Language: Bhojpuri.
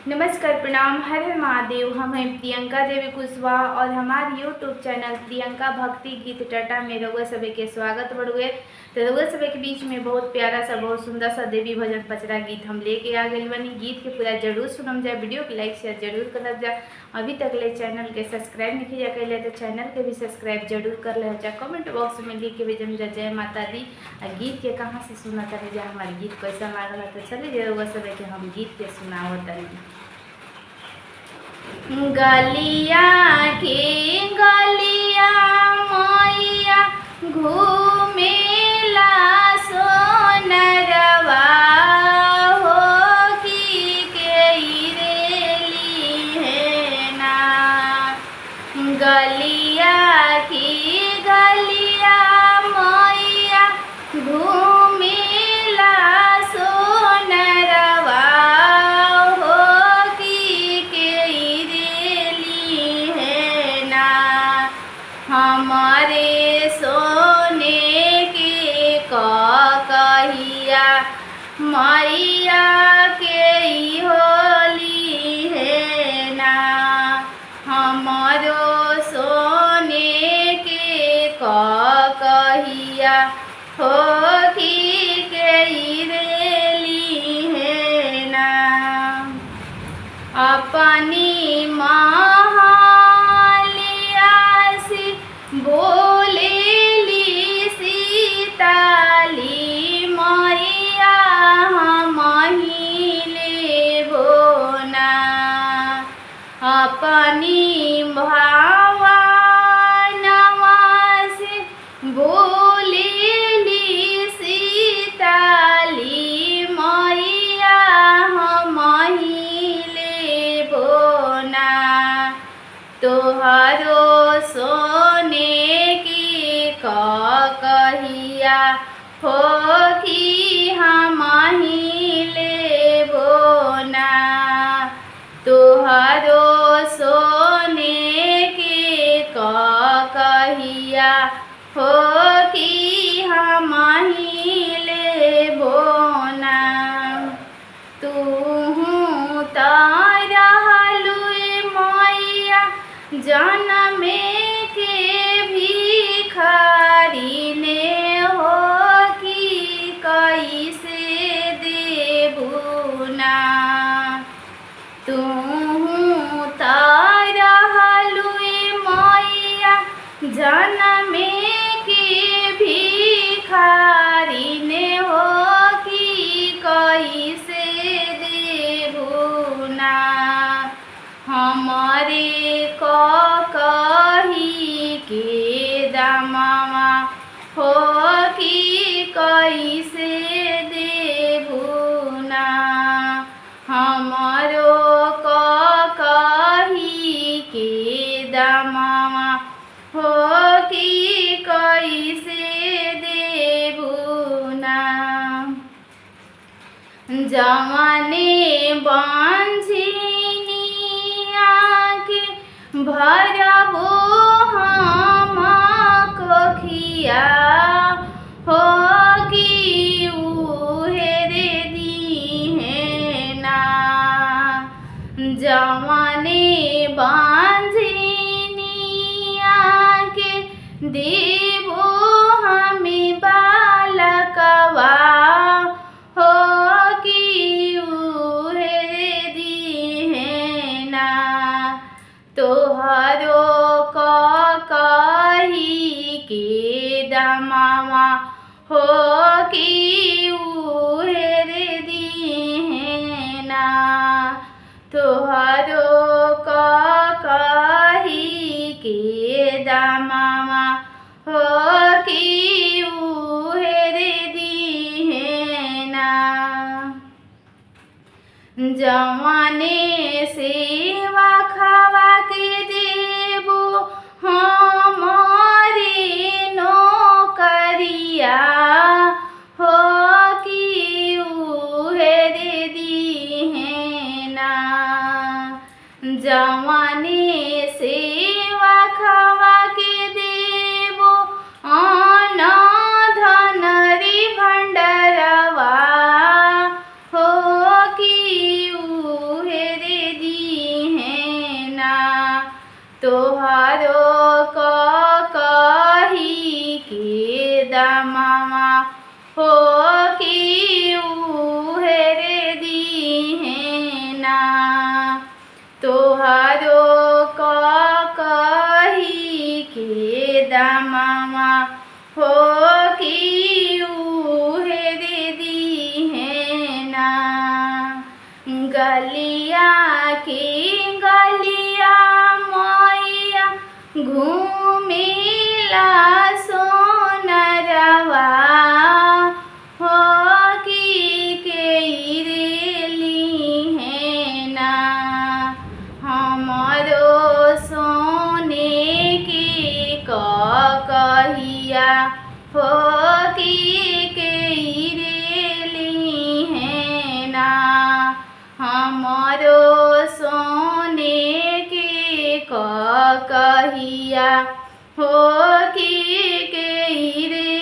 नमस्कार, प्रणाम, हर हर महादेव। हम हैं प्रियंका देवी कुशवाहा और हमारे यूट्यूब चैनल प्रियंका भक्ति गीत टटा में रउआ सभी के स्वागत बढ़ुए। तो रउआ सभी के बीच में बहुत प्यारा सा बहुत सुंदर सा देवी भजन पचरा गीत हम लेके आ गए बनी। गीत के पूरा जरूर सुनम जाए, वीडियो के लाइक शेयर जरूर करब जाए। अभी तक ले चैनल के सब्सक्राइब नहीं किया कैले तो चैनल के भी सब्सक्राइब जरूर कर ले जा। कमेंट बॉक्स में लिख के भेजम जा जय माता दी। गीत के कहाँ से सुना तनी जा, हमारे गीत कैसा लागल है तो चलिए रउआ सभी के हम गीत के सुनावत तनी। गलिया के गलिया मैया घूमेला सोनरवा हो की के रेली है ना। गलिया की गलिया मैया घूमेला सोनरवा हमारे सोने के कहिया मैया के होली है ना। हमारो सोने के कहिया हो की के रेली है ना। अपनी बोलेली सीताली मैया हम लेबो ना। अपनी भावनवा से बोलेली सीताली मैया हम लेबो ना। तोहरो सोने की कहिया हो कि हम लेबो ना। तोहरो सोने की कहिया हो कि हम लेबो ना। तू तारा जनमे के भिखारी ने हो कि कैसे देबू ना। तू तारा मैया जनमे के भिखारी ने हो कि कैसे देबू ना। हमारे कही के दामामा हो कि कैसे देबू ना। हमारो कही के दामामा हो कि कैसे देबू ना। जवाने बांझी भरबो हम कखिया हो कि उहे रे दीहे ना। जवाने बांझनिया के देबो हमें बालकवा हो कि उहे रे दीहे ना। तोहरो कही के दामामा हो कि उहे रे दीहे ना। तोहरो कही के दामामा हो कि उहे रे दीहे ना। जवाने सेवा खावा के देबो हमारे नौकरिया हो कि उहे रे दीहे ना। जवाने सेवा खावा के देबो अन धन रे भंडरवा हो कि उहे रे तोहरो कही के दामवा हो कि उहे रे दीहेना। तोहरो कही के दामवा हो कि उहे रे दीहेना। गलिया के गलिया मैया घूमिला सोनरवा हो कि केरेली है ना। हमरो सोने की कहिया हो कि केरेली है ना। हमरो सोने की कहिया हो कि केरे